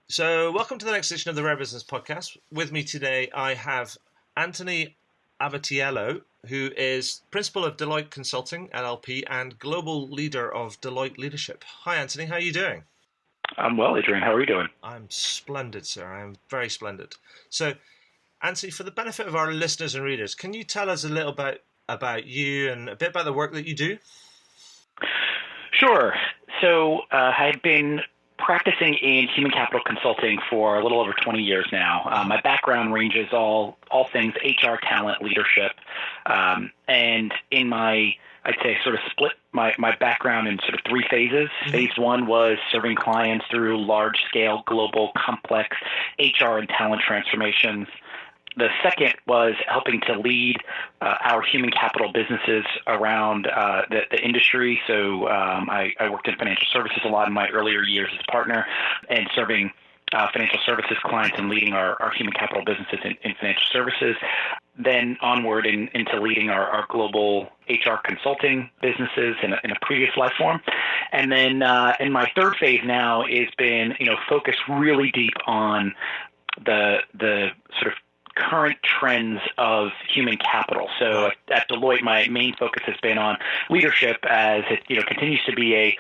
So, welcome to the next edition of the Rare Business Podcast. With me today, I have Anthony Abbatiello, who is Principal of Deloitte Consulting, LLP, and Global Leader of Deloitte Leadership. Hi, Anthony. How are you doing? I'm well, Adrian. How are you doing? I'm splendid, sir. I'm very splendid. So, Anthony, for the benefit of our listeners and readers, can you tell us a little bit about you and a bit about the work that you do? Sure. So, I've been practicing in human capital consulting for a little over 20 years now. My background ranges all things HR, talent, leadership, and in my, I'd say, sort of split my background in sort of three phases. Mm-hmm. Phase one was serving clients through large-scale, global, complex HR and talent transformations. The second was helping to lead our human capital businesses around the industry. So I worked in financial services a lot in my earlier years as a partner and serving financial services clients and leading our human capital businesses in financial services. Then onward into leading our global HR consulting businesses in a previous life form. And then in my third phase now has been, focused really deep on the sort of current trends of human capital. So at Deloitte, my main focus has been on leadership as it continues to be a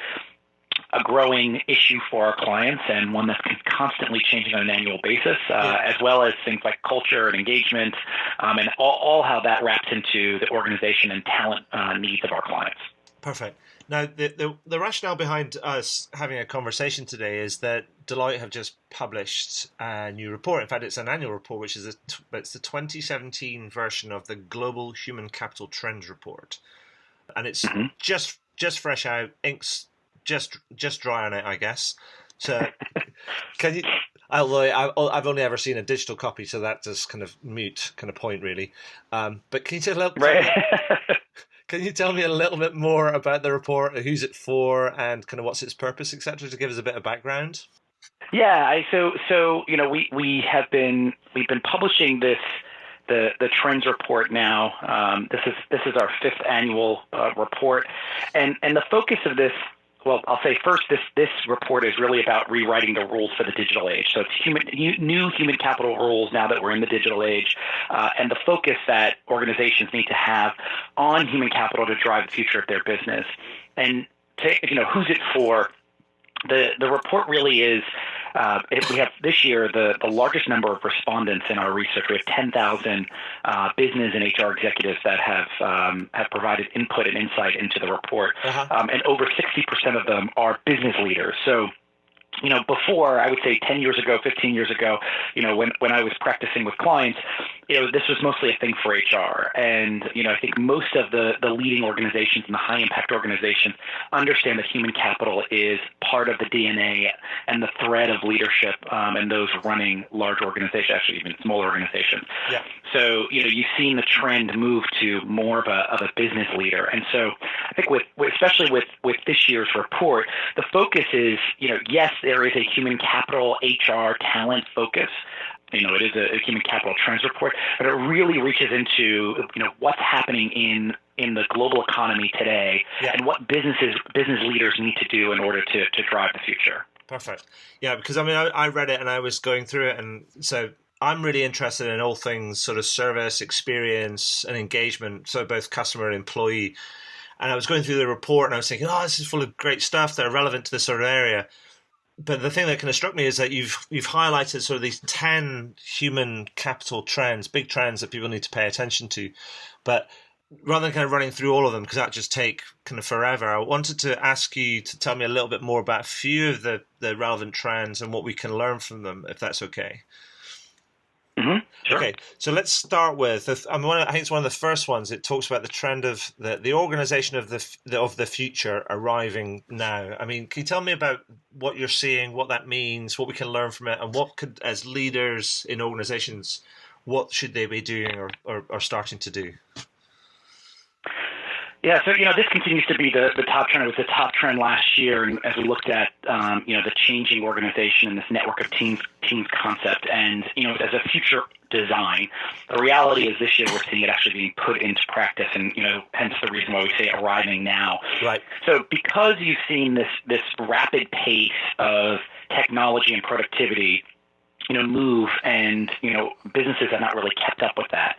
growing issue for our clients and one that's constantly changing on an annual basis, as well as things like culture and engagement, and all how that wraps into the organization and talent needs of our clients. Perfect. Now, the rationale behind us having a conversation today is that Deloitte have just published a new report. In fact, it's an annual report, which is it's the 2017 version of the Global Human Capital Trends Report, and it's just fresh out. Ink's just dry on it, I guess. So, can you? Although I've only ever seen a digital copy, so that's just kind of moot kind of point, really. But can you tell a little? Can you tell me a little bit more about the report, who's it for, and kind of what's its purpose, etc., to give us a bit of background? Yeah, so we've been publishing the trends report now. This is our fifth annual report, and the focus of this. Well, I'll say first, this report is really about rewriting the rules for the digital age. So it's new human capital rules now that we're in the digital age, and the focus that organizations need to have on human capital to drive the future of their business. And who's it for? The report really is. We have this year the largest number of respondents in our research. We have 10,000 business and HR executives that have provided input and insight into the report, and over 60% of them are business leaders. So, before, I would say 10 years ago, 15 years ago, when I was practicing with clients, this was mostly a thing for HR. And, I think most of the leading organizations and the high impact organizations understand that human capital is part of the DNA and the thread of leadership, and those running large organizations, actually even smaller organizations. Yeah. So, you've seen the trend move to more of a business leader. And so I think especially with this year's report, the focus is, yes, there is a human capital HR talent focus. It is a human capital trends report, but it really reaches into, what's happening in the global economy today, and what business leaders need to do in order to drive the future. Perfect. Yeah, because I read it and I was going through it, and so I'm really interested in all things sort of service, experience, and engagement, so both customer and employee. And I was going through the report and I was thinking, this is full of great stuff that are relevant to this sort of area. But the thing that kind of struck me is that you've highlighted sort of these 10 human capital trends, big trends that people need to pay attention to. But rather than kind of running through all of them, because that just take kind of forever, I wanted to ask you to tell me a little bit more about a few of the relevant trends and what we can learn from them, if that's okay. Mm-hmm. Sure. Okay, so let's start with. I think it's one of the first ones. It talks about the trend of the organization of the future arriving now. Can you tell me about what you're seeing, what that means, what we can learn from it, and what could, as leaders in organizations, what should they be doing or starting to do? Yeah, so this continues to be the top trend. It was the top trend last year, and as we looked at the changing organization and this network of teams concept, and as a future design, the reality is this year we're seeing it actually being put into practice, and hence the reason why we say arriving now. Right. So because you've seen this rapid pace of technology and productivity move, and businesses have not really kept up with that.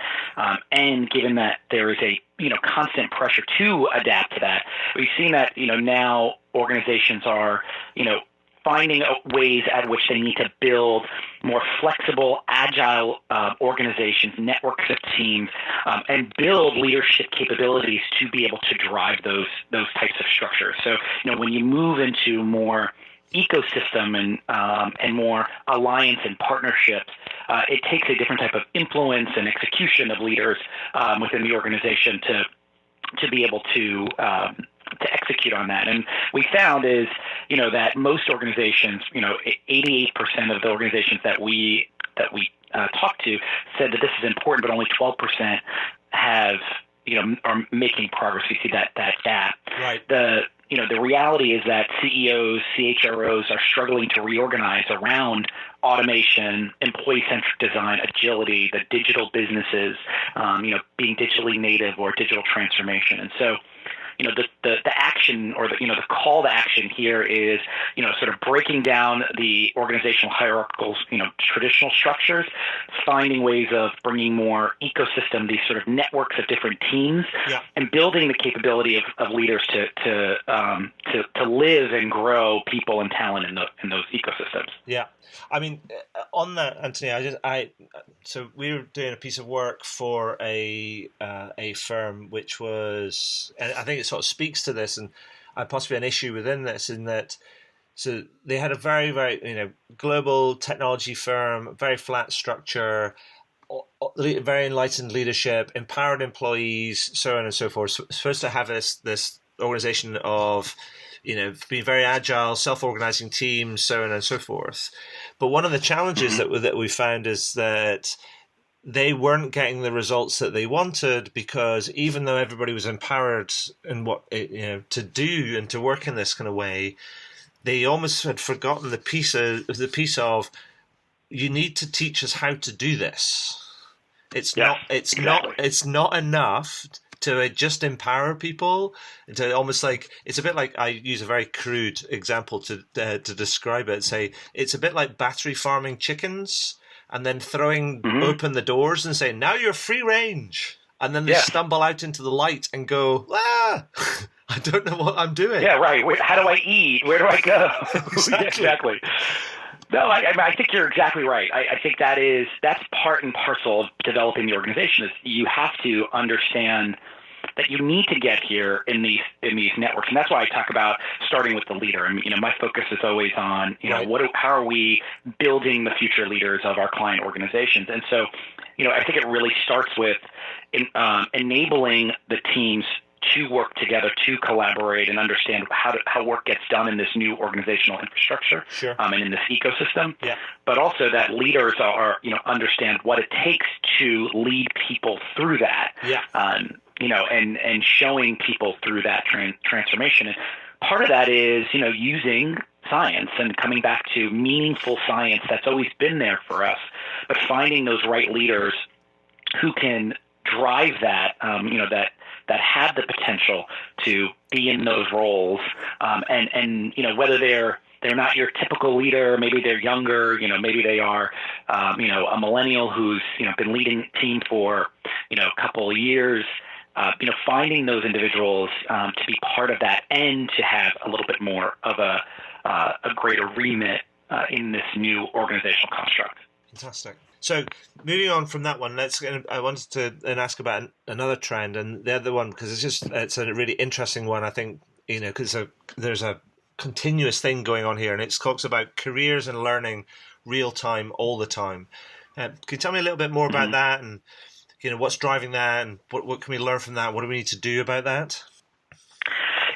And given that there is a constant pressure to adapt to that, we've seen that now organizations are finding ways at which they need to build more flexible, agile organizations, networks of teams, and build leadership capabilities to be able to drive those types of structures. So when you move into more ecosystem and more alliance and partnerships, it takes a different type of influence and execution of leaders within the organization to be able to execute on that. And we found is that most organizations, 88% of the organizations that we talked to said that this is important, but only 12% have are making progress. We see that gap. Right. The reality is that CEOs, CHROs are struggling to reorganize around automation, employee-centric design, agility, the digital businesses, being digitally native or digital transformation. And so, the action or the call to action here is, sort of breaking down the organizational hierarchical, traditional structures, finding ways of bringing more ecosystem, these sort of networks of different teams, and building the capability of leaders to live and grow people and talent in those ecosystems. Yeah. I mean, on that, Anthony, so we were doing a piece of work for a firm which was, and I think it sort of speaks to this, and possibly an issue within this, in that, so they had a very, very, global technology firm, very flat structure, very enlightened leadership, empowered employees, so on and so forth. So supposed to have this organization of, being very agile, self-organizing teams, so on and so forth. But one of the challenges that we found is that they weren't getting the results that they wanted, because even though everybody was empowered in what to do and to work in this kind of way, they almost had forgotten the piece of you need to teach us how to do this. It's not enough to just empower people, and to almost like, it's a bit like, I use a very crude example to describe it. Say it's a bit like battery farming chickens, and then throwing open the doors and saying, now you're free range, and then they stumble out into the light and go, I don't know what I'm doing. Yeah, right. How do I eat? Where do I go? Exactly. No, I think you're exactly right. I think that's part and parcel of developing the organization. Is you have to understand that you need to get here in these networks, and that's why I talk about starting with the leader. I mean, my focus is always on how are we building the future leaders of our client organizations, and so I think it really starts with enabling the teams to work together, to collaborate, and understand how work gets done in this new organizational infrastructure, and in this ecosystem. Yeah. But also that leaders are understand what it takes to lead people through that. Yeah. And showing people through that transformation. And part of that is using science and coming back to meaningful science that's always been there for us, but finding those right leaders who can drive that. That have the potential to be in those roles, and whether they're not your typical leader, maybe they're younger, maybe they are, a millennial who's been leading a team for a couple of years, finding those individuals to be part of that and to have a little bit more of a greater remit in this new organizational construct. Fantastic. So moving on from that one, I wanted to then ask about another trend, and the other one, because it's a really interesting one, I think, because there's a continuous thing going on here, and it talks about careers and learning real time, all the time. Can you tell me a little bit more about that, and what's driving that, and what can we learn from that? What do we need to do about that?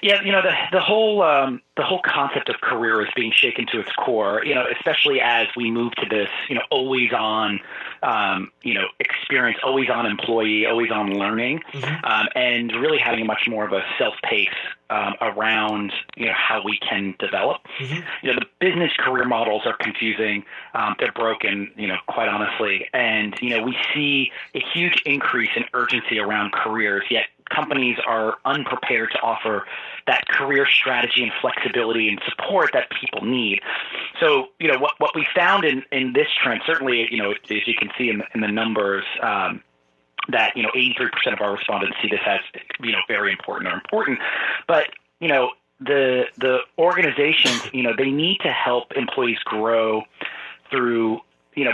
Yeah, the whole concept of career is being shaken to its core, especially as we move to this, always on, experience, always on employee, always on learning, and really having much more of a self-pace around, how we can develop. The business career models are confusing. They're broken, quite honestly. And, we see a huge increase in urgency around careers, yet companies are unprepared to offer that career strategy and flexibility and support that people need. So, what we found in this trend, certainly, as you can see in the numbers, that 83% of our respondents see this as very important or important, but the organizations they need to help employees grow through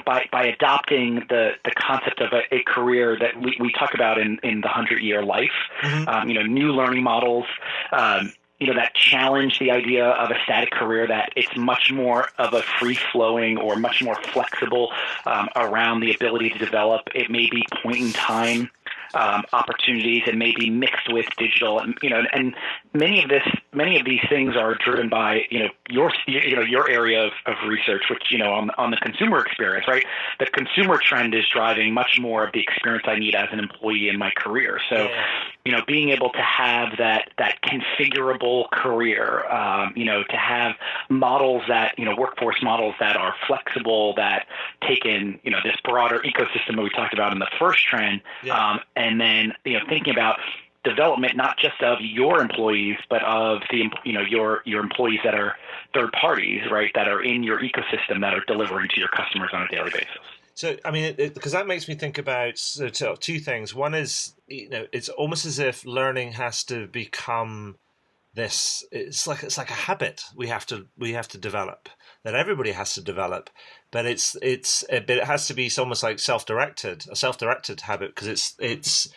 by adopting the concept of a career that we talk about in the 100-year life, new learning models, that challenge the idea of a static career, that it's much more of a free-flowing or much more flexible around the ability to develop. It may be point-in-time opportunities. It may be mixed with digital, and many of these things are driven by your area of research, which on the consumer experience, right? The consumer trend is driving much more of the experience I need as an employee in my career. So, being able to have that configurable career, to have models that workforce models that are flexible, that take in this broader ecosystem that we talked about in the first trend. And then, thinking about development, not just of your employees, but of the, your employees that are third parties, right, that are in your ecosystem that are delivering to your customers on a daily basis. So, I mean, because that makes me think about two things. One is, it's almost as if learning has to become this. It's like a habit we have to develop, that everybody has to develop. But it has to be almost like a self-directed habit, because it's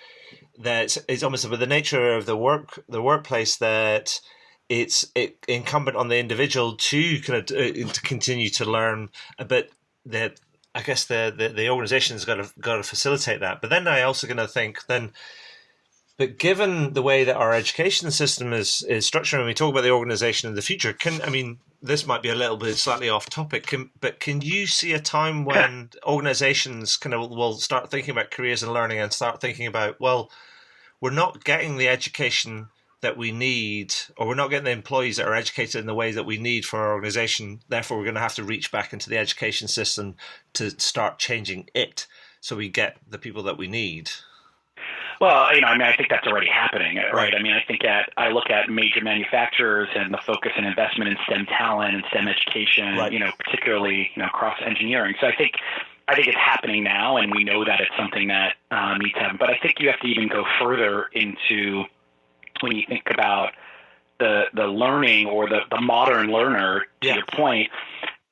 almost with the nature of the workplace that it's incumbent on the individual to to continue to learn. But I guess the organization's got to facilitate that. But then I also going to think but given the way that our education system is structured, and we talk about the organization in the future, this might be a little bit slightly off topic, but can you see a time when organizations will start thinking about careers and learning and start thinking about, well, we're not getting the education that we need, or we're not getting the employees that are educated in the way that we need for our organization, therefore we're going to have to reach back into the education system to start changing it so we get the people that we need? Well, I think that's already happening, right? I look at major manufacturers and the focus and investment in STEM talent and STEM education, right, particularly, across engineering. So I think it's happening now, and we know that it's something that needs to happen. But I think you have to even go further into when you think about the learning or the modern learner, to your point.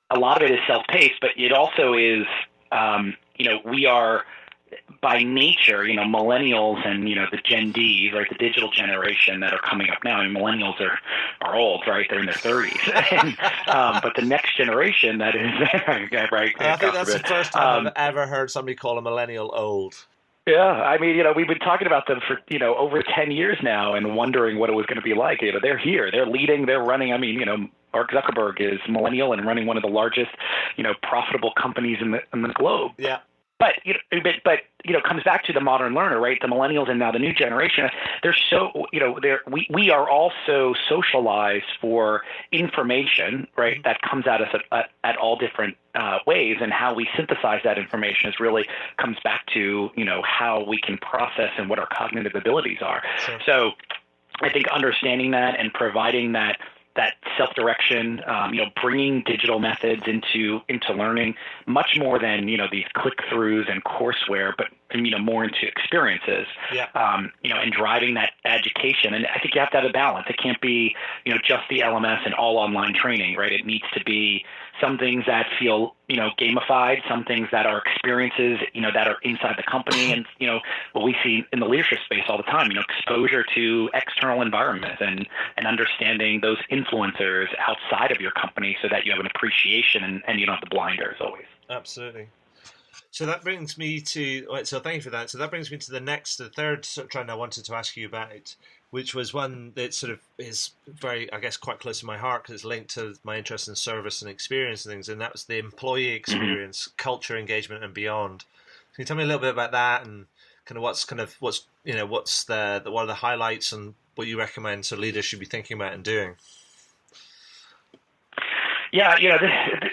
A lot of it is self-paced, but it also is, we are, by nature, millennials and, the Gen D, right, the digital generation that are coming up now. Millennials are old, right? They're in their 30s. But the next generation that is, right? I think that's the first time I've ever heard somebody call a millennial old. Yeah, we've been talking about them for, over 10 years now and wondering what it was going to be like. They're here, they're leading, they're running. Mark Zuckerberg is millennial and running one of the largest, profitable companies in the globe. Yeah. But it comes back to the modern learner, right? The millennials and now the new generation. They're so we are also socialized for information, right? That comes at us at all different ways, and how we synthesize that information really comes back to how we can process and what our cognitive abilities are. Sure. So I think understanding that and providing that self-direction, bringing digital methods into learning much more than, these click-throughs and courseware, but, more into experiences, and driving that education. And I think you have to have a balance. It can't be, just the LMS and all online training, right? It needs to be some things that feel, gamified, some things that are experiences, that are inside the company. And, what we see in the leadership space all the time, exposure to external environments and understanding those influencers outside of your company so that you have an appreciation and you don't have the blinders always. Absolutely. So that brings me to, so thank you for that. So that brings me to the third sort of trend I wanted to ask you about, which was one that sort of is very, I guess, quite close to my heart because it's linked to my interest in service and experience and things, and that was the employee experience, culture, engagement, and beyond. Can you tell me a little bit about that and what are the highlights and what you recommend so leaders should be thinking about and doing? Yeah,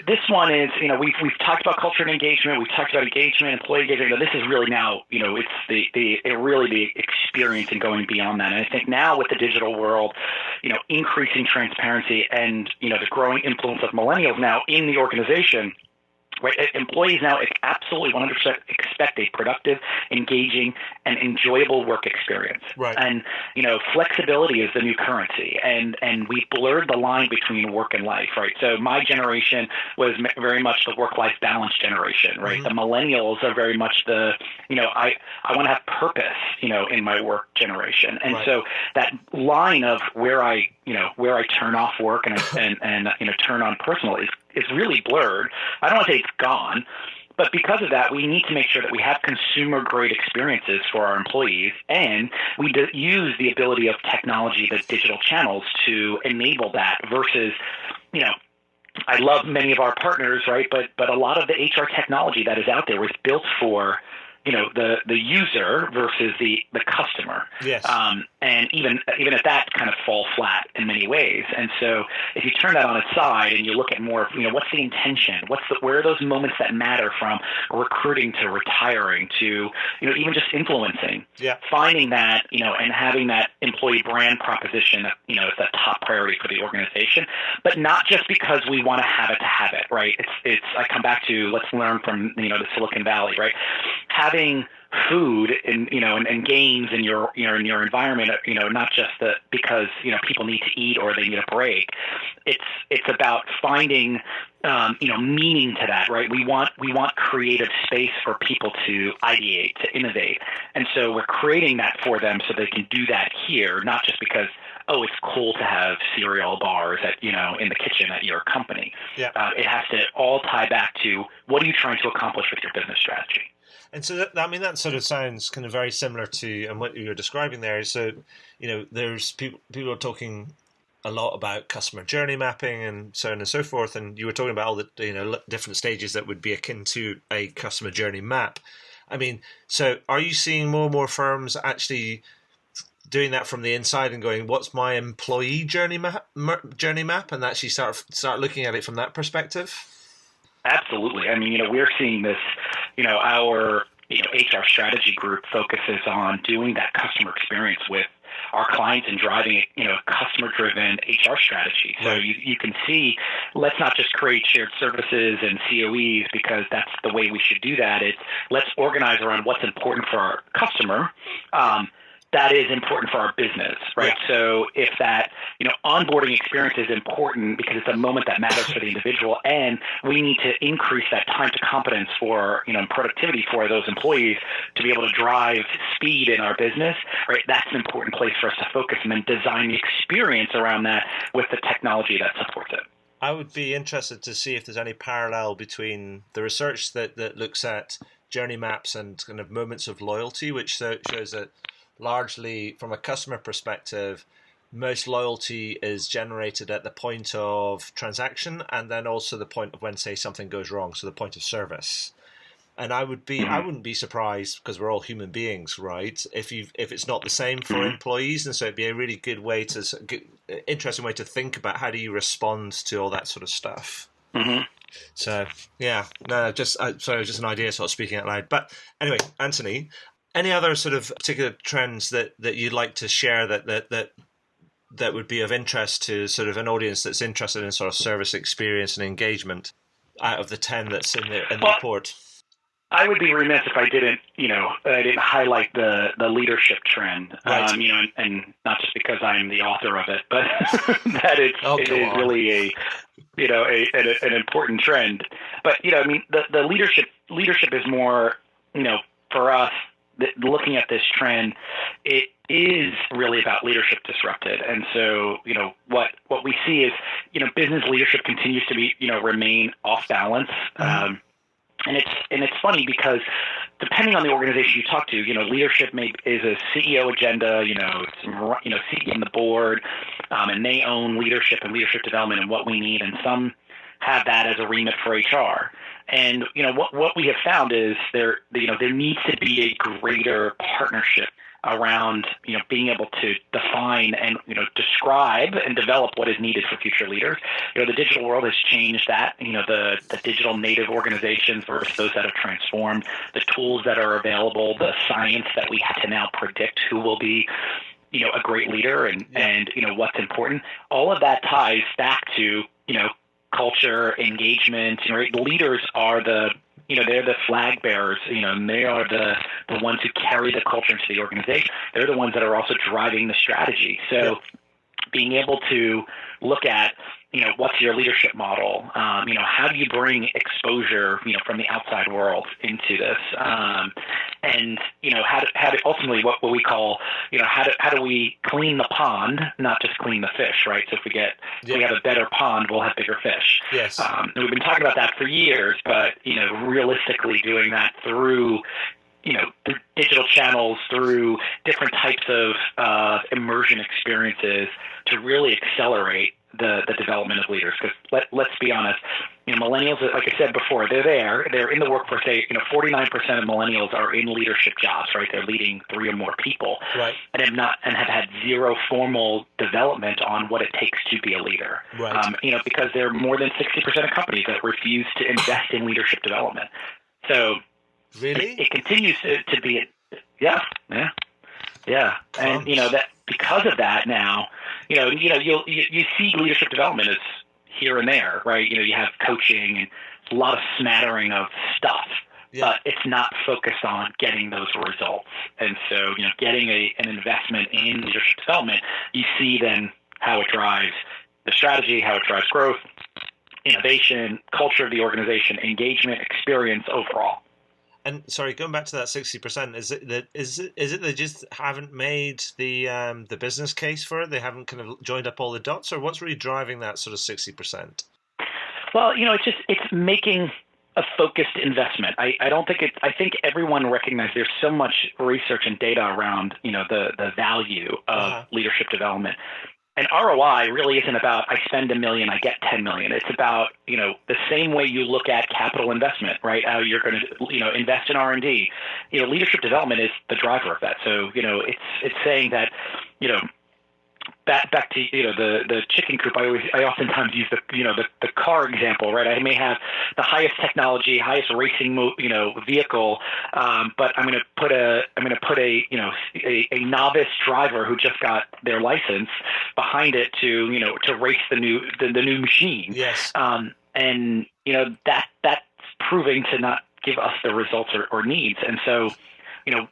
this one is, we've talked about culture and engagement. We've talked about engagement, employee engagement. This is really now, it's the experience and going beyond that. And I think now with the digital world, increasing transparency and, the growing influence of millennials now in the organization, right? Employees now absolutely 100% expect a productive, engaging, and enjoyable work experience. Right. And, flexibility is the new currency. And we blurred the line between work and life, right? So my generation was very much the work-life balance generation, right? Mm-hmm. The millennials are very much the, I want to have purpose, in my work generation. And so that line of where I turn off work and turn on personal is really blurred. I don't want to say it's gone, but because of that, we need to make sure that we have consumer-grade experiences for our employees, and we use the ability of technology, the digital channels, to enable that versus, I love many of our partners, right? But a lot of the HR technology that is out there was built for the user versus the customer. Yes. And even at that kind of fall flat in many ways. And so if you turn that on its side and you look at more of, what's the intention? Where are those moments that matter, from recruiting to retiring to, even just influencing? Yeah. Finding that, and having that employee brand proposition, is a top priority for the organization, but not just because we want to have it, right? I come back to, let's learn from, the Silicon Valley, right? Having food and games in your environment, not just because people need to eat or they need a break. It's about finding meaning to that, right? We want creative space for people to ideate, to innovate, and so we're creating that for them so they can do that here, not just because it's cool to have cereal bars in the kitchen at your company. Yeah. It has to all tie back to, what are you trying to accomplish with your business strategy? And so that sort of sounds kind of very similar to, and what you're describing there. So, there's people are talking a lot about customer journey mapping and so on and so forth. And you were talking about all the different stages that would be akin to a customer journey map. I mean, so are you seeing more and more firms actually doing that from the inside and going, what's my employee journey map, and actually start looking at it from that perspective? Absolutely. I mean, we're seeing this, our, HR strategy group focuses on doing that customer experience with our clients and driving, customer-driven HR strategy. So you can see, let's not just create shared services and COEs because that's the way we should do that. Let's organize around what's important for our customer. That is important for our business, right? Yeah. So if that, onboarding experience is important because it's a moment that matters for the individual, and we need to increase that time to competence for, productivity for those employees to be able to drive speed in our business, right? That's an important place for us to focus and then design the experience around that with the technology that supports it. I would be interested to see if there's any parallel between the research that looks at journey maps and kind of moments of loyalty, which shows that largely from a customer perspective, most loyalty is generated at the point of transaction and then also the point of when, say, something goes wrong, so the point of service. And I wouldn't be surprised, because we're all human beings, right? If it's not the same for employees, and so it'd be a really good way interesting way to think about how do you respond to all that sort of stuff. Mm-hmm. So yeah, no, just an idea, sort of speaking out loud. But anyway, Anthony, any other sort of particular trends that you'd like to share that would be of interest to sort of an audience that's interested in sort of service experience and engagement out of the 10 that's in the report? I would be remiss if I didn't highlight the leadership trend, right. And not just because I'm the author of it, but that it is really an important trend. But the leadership is more, for us, looking at this trend, it is really about leadership disrupted. And so, what we see is, business leadership continues to be, remain off balance. Mm-hmm. And it's funny because depending on the organization you talk to, leadership is a CEO agenda, seat in the board, and they own leadership and leadership development and what we need. And some have that as a remit for HR. And, what we have found is there needs to be a greater partnership around, being able to define and, describe and develop what is needed for future leaders. The digital world has changed that, the digital native organizations versus those that have transformed, the tools that are available, the science that we have to now predict who will be, a great leader and what's important. All of that ties back to, culture, engagement. Right? Leaders are they're the flag bearers, and they are the ones who carry the culture into the organization. They're the ones that are also driving the strategy. So being able to look at, what's your leadership model? How do you bring exposure, from the outside world into this? And, how to ultimately what we call, how do we clean the pond, not just clean the fish, right? So if we have a better pond, we'll have bigger fish. Yes. And we've been talking about that for years, but, realistically doing that through digital channels, through different types of immersion experiences to really accelerate the development of leaders. Because let's be honest, millennials, like I said before, they're in the workforce. 49% of millennials are in leadership jobs, right? They're leading 3 or more people, right, and have had zero formal development on what it takes to be a leader. Right. Because there are more than 60% of companies that refuse to invest in leadership development. So really, it continues to be, yeah. And that because of that now, you see leadership development as here and there, right? You have coaching and a lot of smattering of stuff, but it's not focused on getting those results. And so, getting an investment in leadership development, you see then how it drives the strategy, how it drives growth, innovation, culture of the organization, engagement, experience overall. And sorry, going back to that 60%, is it they just haven't made the business case for it? They haven't kind of joined up all the dots, or what's really driving that sort of 60%? Well, it's making a focused investment. I think everyone recognizes there's so much research and data around, the value of leadership development. And ROI really isn't about I spend $1 million, I get $10 million. It's about, the same way you look at capital investment, right? How you're going to, invest in R&D. Leadership development is the driver of that. So, it's saying that, back to the chicken coop. I oftentimes use the car example, right? I may have the highest technology, highest racing vehicle, but I'm going to put a novice driver who just got their license behind it to race the new machine. Yes. And that's proving to not give us the results or needs, and so.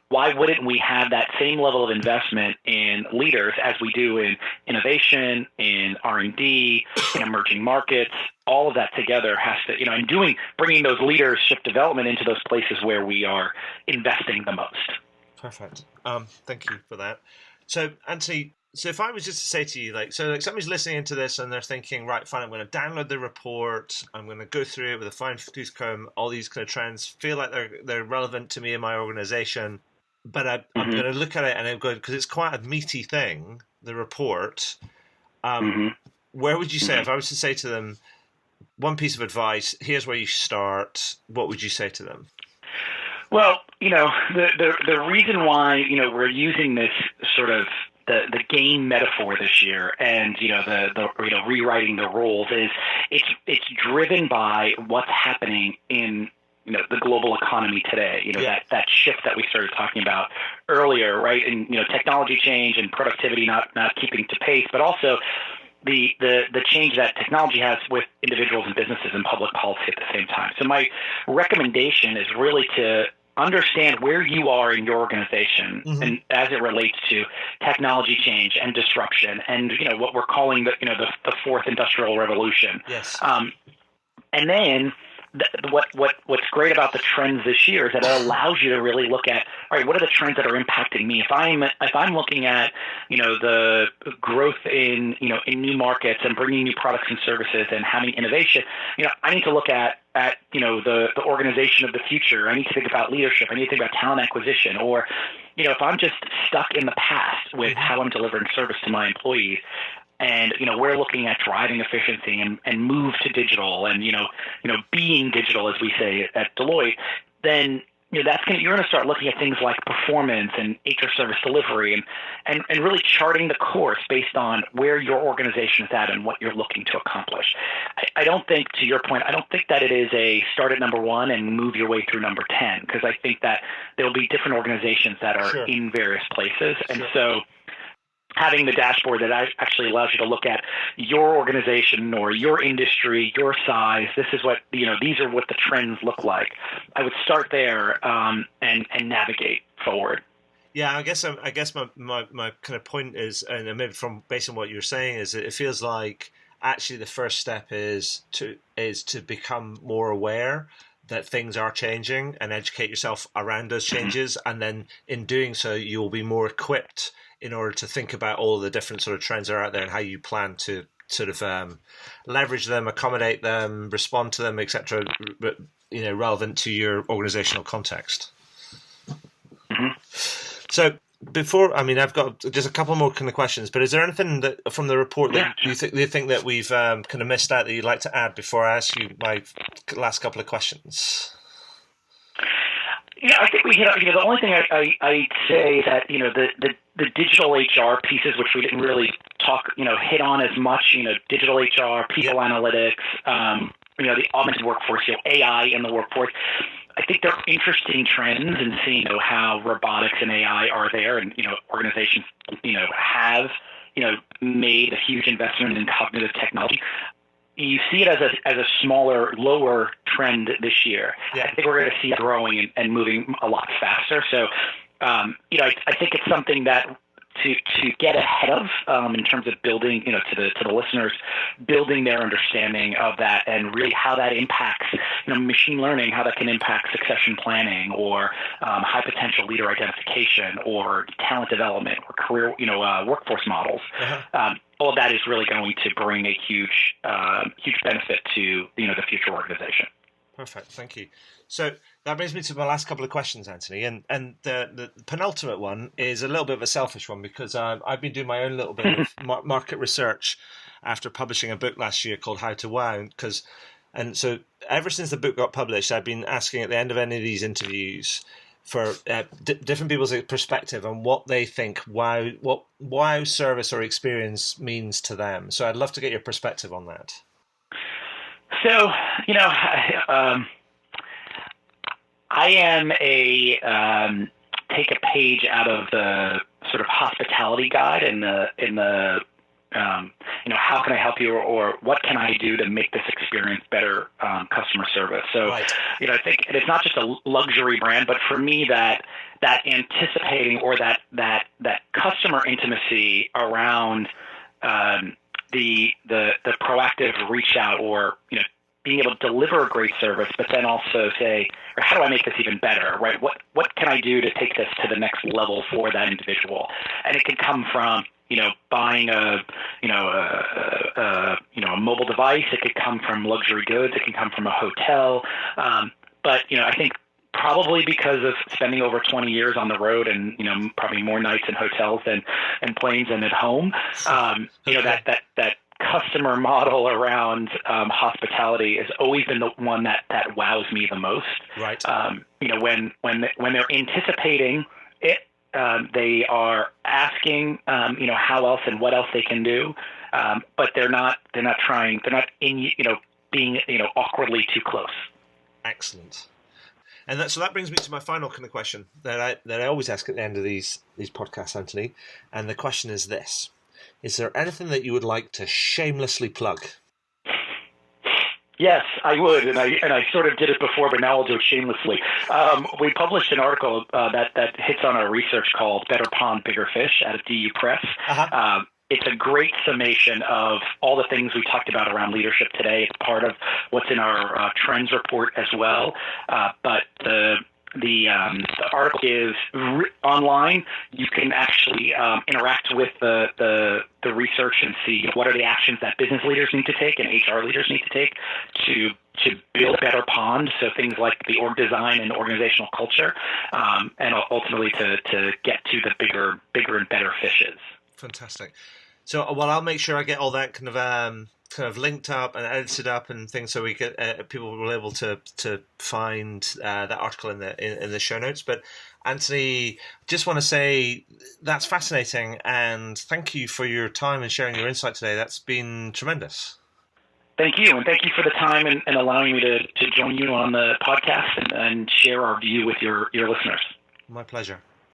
Why wouldn't we have that same level of investment in leaders as we do in innovation, in R&D, in emerging markets? All of that together has to, and bringing those leadership development into those places where we are investing the most. Perfect. Thank you for that. So, Anthony, if I was just to say to you, like somebody's listening into this and they're thinking, right, fine, I'm going to download the report, I'm going to go through it with a fine-tooth comb, all these kind of trends feel like they're relevant to me and my organization, but I'm going to look at it and I'm going, because it's quite a meaty thing, the report. Where would you say, if I was to say to them, one piece of advice, here's where you start, what would you say to them? Well, the reason why, we're using this sort of the game metaphor this year, and the rewriting the rules is it's driven by what's happening in the global economy today. That shift that we started talking about earlier, right? And technology change and productivity not keeping to pace, but also the change that technology has with individuals and businesses and public policy at the same time. So my recommendation is really to understand where you are in your organization and as it relates to technology change and disruption and what we're calling the fourth industrial revolution. Yes. And then what's great about the trends this year is that it allows you to really look at, all right, what are the trends that are impacting me? If I'm looking at the growth in new markets and bringing new products and services and having innovation, I need to look at the organization of the future. I need to think about leadership. I need to think about talent acquisition. Or if I'm just stuck in the past with how I'm delivering service to my employees, and we're looking at driving efficiency and move to digital and being digital, as we say at Deloitte, then you're going to start looking at things like performance and HR service delivery and really charting the course based on where your organization is at and what you're looking to accomplish. I don't think, to your point, I don't think that it is a start at number 1 and move your way through number 10, because I think that there'll be different organizations that are in various places. And so having the dashboard that actually allows you to look at your organization or your industry, your size, this is what, these are what the trends look like. I would start there and navigate forward. Yeah, I guess my kind of point is, and maybe from based on what you're saying, is that it feels like actually the first step is to become more aware that things are changing and educate yourself around those changes, and then in doing so, you'll be more equipped in order to think about all the different sort of trends that are out there and how you plan to sort of leverage them, accommodate them, respond to them, etc. But relevant to your organizational context. Mm-hmm. So before, I've got just a couple more kind of questions, but is there anything that from the report that you think that we've kind of missed out that you'd like to add before I ask you my last couple of questions? Yeah, I think we hit. The only thing I'd say is that the digital HR pieces, which we didn't really hit on as much. Digital HR, people analytics, the augmented workforce, AI in the workforce. I think they're interesting trends and seeing how robotics and AI are there, and organizations have made a huge investment in cognitive technology. You see it as a smaller, lower trend this year. Yeah. I think we're going to see it growing and moving a lot faster. So, I think it's something that to get ahead of in terms of building, to the listeners, building their understanding of that and really how that impacts, machine learning, how that can impact succession planning or high potential leader identification or talent development or career, workforce models. Uh-huh. All of that is really going to bring a huge benefit to the future organization. Perfect, thank you. So that brings me to my last couple of questions, Anthony, and the penultimate one is a little bit of a selfish one because I've been doing my own little bit of market research after publishing a book last year called How to Wow, and so ever since the book got published, I've been asking at the end of any of these interviews for different people's perspective on what they think what wow service or experience means to them. So I'd love to get your perspective on that. So, I am take a page out of the sort of hospitality guide in the how can I help you or what can I do to make this experience better, customer service. So, right. I think it's not just a luxury brand, but for me that anticipating or that customer intimacy around the proactive reach out or being able to deliver a great service, but then also say, or how do I make this even better, right? What can I do to take this to the next level for that individual? And it can come from, buying a mobile device. It could come from luxury goods. It can come from a hotel. But I think probably because of spending over 20 years on the road and, probably more nights in hotels and planes than at home, that customer model around hospitality has always been the one that wows me the most. Right. When they're anticipating it, they are asking, how else and what else they can do, but they're not being awkwardly too close. Excellent. And so that brings me to my final kind of question that I always ask at the end of these podcasts, Anthony. And the question is this: is there anything that you would like to shamelessly plug? Yes, I would, and I sort of did it before, but now I'll do it shamelessly. We published an article that hits on our research called "Better Pond, Bigger Fish" out of DU Press. Uh-huh. It's a great summation of all the things we talked about around leadership today. It's part of what's in our trends report as well. But the article is online. You can actually interact with the research and see what are the actions that business leaders need to take and HR leaders need to take to build a better pond. So things like the org design and organizational culture, and ultimately to get to the bigger and better fishes. Fantastic. So, well, I'll make sure I get all that kind of kind of linked up and edited up and things, so we get people will be able to find that article in the show notes. But Anthony, just want to say that's fascinating, and thank you for your time and sharing your insight today. That's been tremendous. Thank you, and thank you for the time and allowing me to join you on the podcast and share our view with your listeners. My pleasure.